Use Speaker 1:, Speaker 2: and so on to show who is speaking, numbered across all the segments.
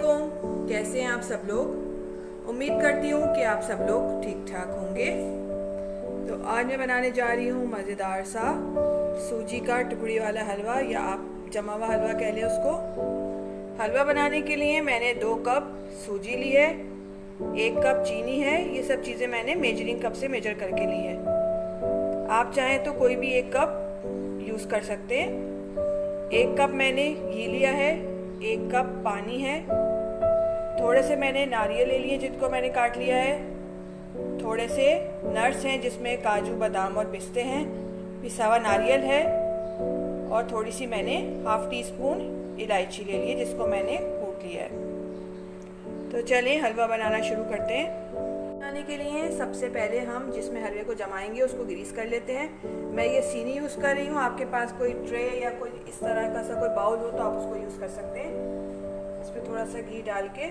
Speaker 1: वालेकुम। कैसे हैं आप सब लोग। उम्मीद करती हूँ कि आप सब लोग ठीक ठाक होंगे। तो आज मैं बनाने जा रही हूँ मज़ेदार सा सूजी का टुकड़ी वाला हलवा, या आप जमा हुआ हलवा कह लें उसको। हलवा बनाने के लिए मैंने 2 कप सूजी ली है, 1 कप चीनी है। ये सब चीज़ें मैंने मेजरिंग कप से मेजर करके ली है। आप चाहें तो कोई भी 1 कप यूज़ कर सकते हैं। 1 कप मैंने घी लिया है, 1 कप पानी है, थोड़े से मैंने नारियल ले लिए जिनको मैंने काट लिया है, थोड़े से नट्स हैं जिसमें काजू बादाम और पिस्ते हैं, पिसा हुआ नारियल है, और थोड़ी सी मैंने ½ टीस्पून इलायची ले ली है जिसको मैंने कूट लिया है। तो चलिए हलवा बनाना शुरू करते हैं। बनाने के लिए सबसे पहले हम जिसमें हलवे को जमाएंगे उसको ग्रीस कर लेते हैं। मैं ये सीनी यूज़ कर रही हूँ, आपके पास कोई ट्रे या कोई इस तरह का सा कोई बाउल हो तो आप उसको यूज़ कर सकते हैं। इस पर थोड़ा सा घी डाल के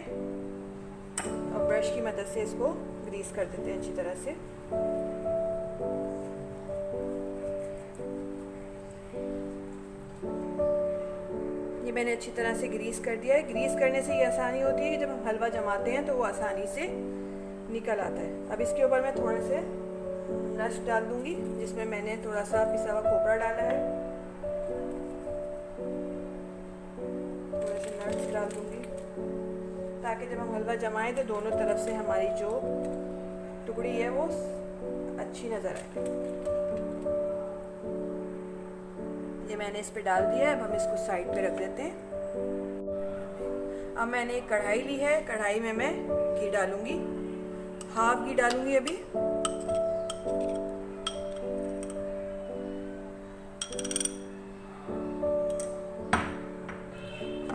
Speaker 1: और ब्रश की मदद से इसको ग्रीस कर देते हैं अच्छी तरह से। ये मैंने अच्छी तरह से ग्रीस कर दिया है। ग्रीस करने से ये आसानी होती है कि जब हम हलवा जमाते हैं तो वो आसानी से निकल आता है। अब इसके ऊपर मैं थोड़े से नट्स डाल दूंगी, जिसमें मैंने थोड़ा सा पिसा हुआ खोपरा डाला है। थोड़े से नट्स डाल दूंगी ताकि जब हम हलवा जमाएं तो दोनों तरफ से हमारी जो टुकड़ी है वो अच्छी नज़र आए। ये मैंने इस पे डाल दिया है। अब हम इसको साइड पे रख देते हैं। अब मैंने एक कढ़ाई ली है, कढ़ाई में मैं घी डालूंगी, ½ घी डालूंगी अभी।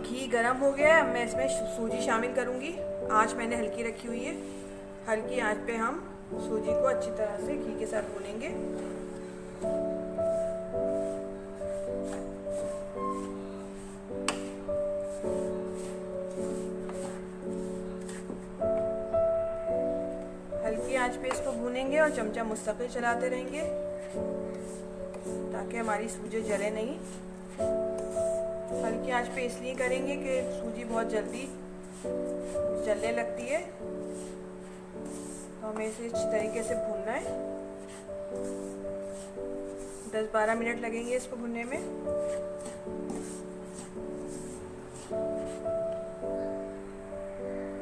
Speaker 1: घी गरम हो गया है। अब मैं इसमें सूजी शामिल करूंगी। आंच मैंने हल्की रखी हुई है। हल्की आंच पे हम सूजी को अच्छी तरह से घी के साथ भूनेंगे। हल्की आंच पे इसको भूनेंगे और चमचा मुस्तकिल चलाते रहेंगे ताकि हमारी सूजी जले नहीं। हल्की आंच पे इसलिए करेंगे कि सूजी बहुत जल्दी जलने लगती है, तो हमें इसे अच्छी तरीके से भूनना है। 10-12 मिनट लगेंगे इसको भूनने में।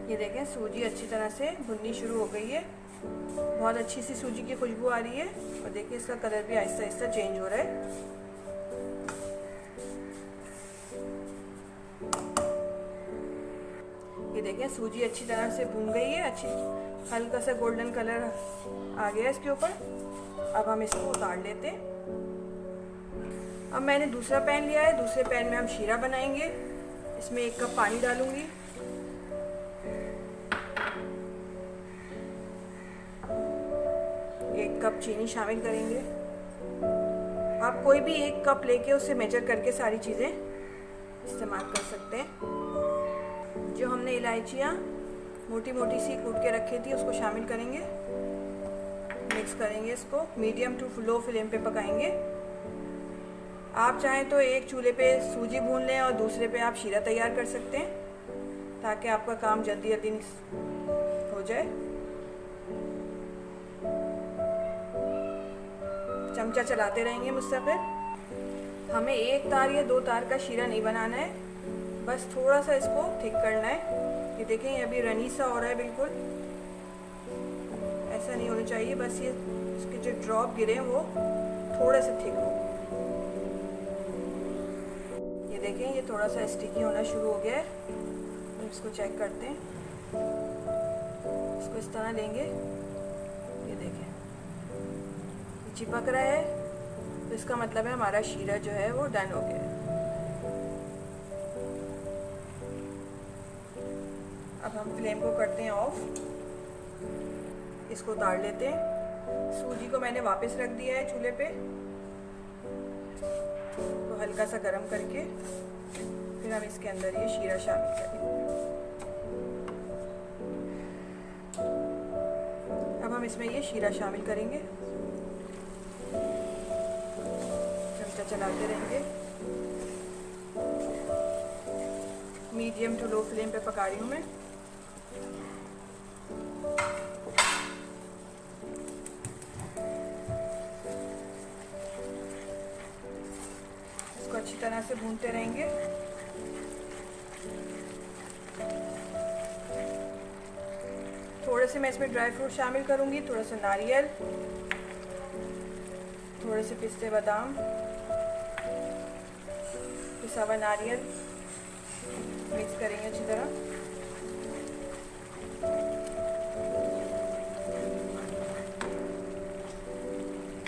Speaker 1: ये देखें सूजी अच्छी तरह से भुननी शुरू हो गई है। बहुत अच्छी सी सूजी की खुशबू आ रही है, और देखिए इसका कलर भी आहिस्ता आहिस्ता चेंज हो रहा है। ये देखें सूजी अच्छी तरह से भून गई है, अच्छी हल्का सा गोल्डन कलर आ गया इसके ऊपर। अब हम इसको उतार लेते हैं। अब मैंने दूसरा पैन लिया है, दूसरे पैन में हम शीरा बनाएंगे। इसमें 1 कप पानी डालूंगी, 1 कप चीनी शामिल करेंगे। आप कोई भी 1 कप लेके उससे मेजर करके सारी चीज़ें इस्तेमाल कर सकते हैं। जो हमने इलायचियाँ मोटी मोटी सी कूट के रखी थी उसको शामिल करेंगे, मिक्स करेंगे। इसको मीडियम टू लो फ्लेम पे पकाएंगे। आप चाहें तो एक चूल्हे पे सूजी भून लें और दूसरे पे आप शीरा तैयार कर सकते हैं ताकि आपका काम जल्दी जल्दी हो जाए। चमचा चलाते रहेंगे मुस्तकिल। हमें 1 तार या 2 तार का शीरा नहीं बनाना है, बस थोड़ा सा इसको थिक करना है। ये देखें ये अभी रनी सा हो रहा है, बिल्कुल ऐसा नहीं होना चाहिए। बस ये इसके जो ड्रॉप गिरे वो थोड़े से थिक हो। ये देखें ये थोड़ा सा स्टिकी होना शुरू हो गया है। हम इसको चेक करते हैं। इसको इस तरह लेंगे, ये देखें चिपक रहा है, तो इसका मतलब है हमारा शीरा जो है वो डन हो गया है। अब हम फ्लेम को करते हैं ऑफ, इसको उतार लेते हैं। सूजी को मैंने वापस रख दिया है चूल्हे पे, तो हल्का सा गरम करके फिर हम इसके अंदर ये शीरा शामिल करेंगे। अब हम इसमें ये शीरा शामिल करेंगे। चमचा चलाते रहेंगे। मीडियम टू लो फ्लेम पे पका रही हूँ मैं। इसको अच्छी तरह से भूनते रहेंगे। थोड़े से मैं इसमें ड्राई फ्रूट शामिल करूँगी, थोड़ा सा नारियल, थोड़े से पिस्ते बादाम, पिसा हुआ नारियल, मिक्स करेंगे अच्छी तरह।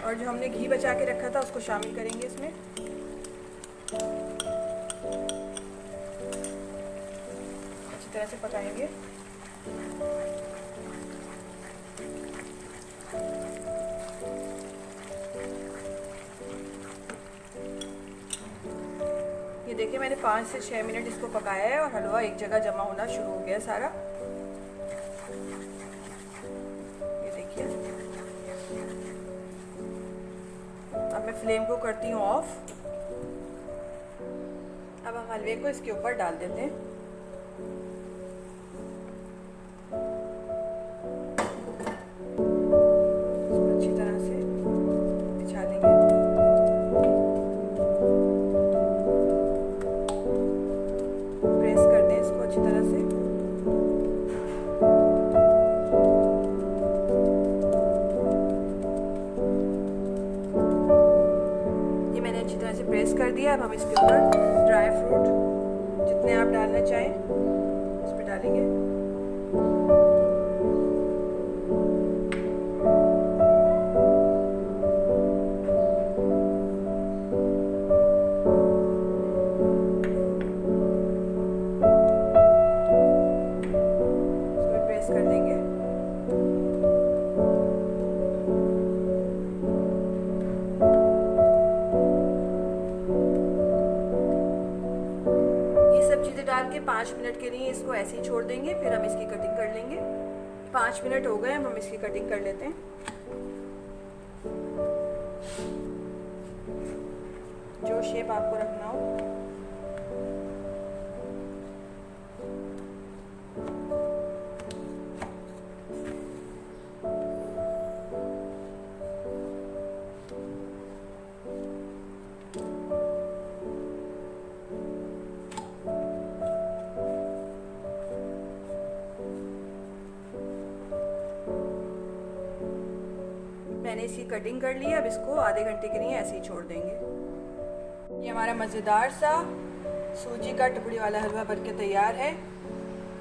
Speaker 1: और जो हमने घी बचा के रखा था उसको शामिल करेंगे इसमें। अच्छी तरह से पकाएंगे। ये देखिए मैंने 5 से 6 मिनट इसको पकाया है और हलवा एक जगह जमा होना शुरू हो गया सारा। ये देखिए। अब मैं फ्लेम को करती हूँ ऑफ। अब हम हलवे को इसके ऊपर डाल देते हैं। इसको अच्छी तरह से बिछा देंगे। प्रेस कर दें इसको अच्छी तरह से। ये मैंने अच्छी तरह से प्रेस कर दिया। अब हम इसके ऊपर ड्राई फ्रूट जितने आप डालना चाहें इस पर डालेंगे। इसको प्रेस कर देंगे। डाल के 5 मिनट के लिए इसको ऐसे ही छोड़ देंगे, फिर हम इसकी कटिंग कर लेंगे। 5 मिनट हो गए, हम इसकी कटिंग कर लेते हैं। जो शेप आपको रखना हो। मैंने इसकी कटिंग कर ली है। अब इसको आधे घंटे के लिए ऐसे ही छोड़ देंगे। ये हमारा मज़ेदार सा सूजी का टुकड़ी वाला हलवा बनके तैयार है।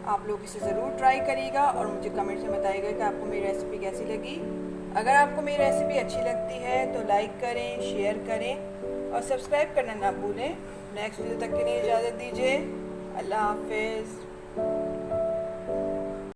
Speaker 1: आप लोग इसे ज़रूर ट्राई करिएगा और मुझे कमेंट्स में बताइएगा कि आपको मेरी रेसिपी कैसी लगी। अगर आपको मेरी रेसिपी अच्छी लगती है तो लाइक करें, शेयर करें और सब्सक्राइब करना ना भूलें। नेक्स्ट वीडियो तक के लिए इजाज़त दीजिए। अल्लाह हाफिज़।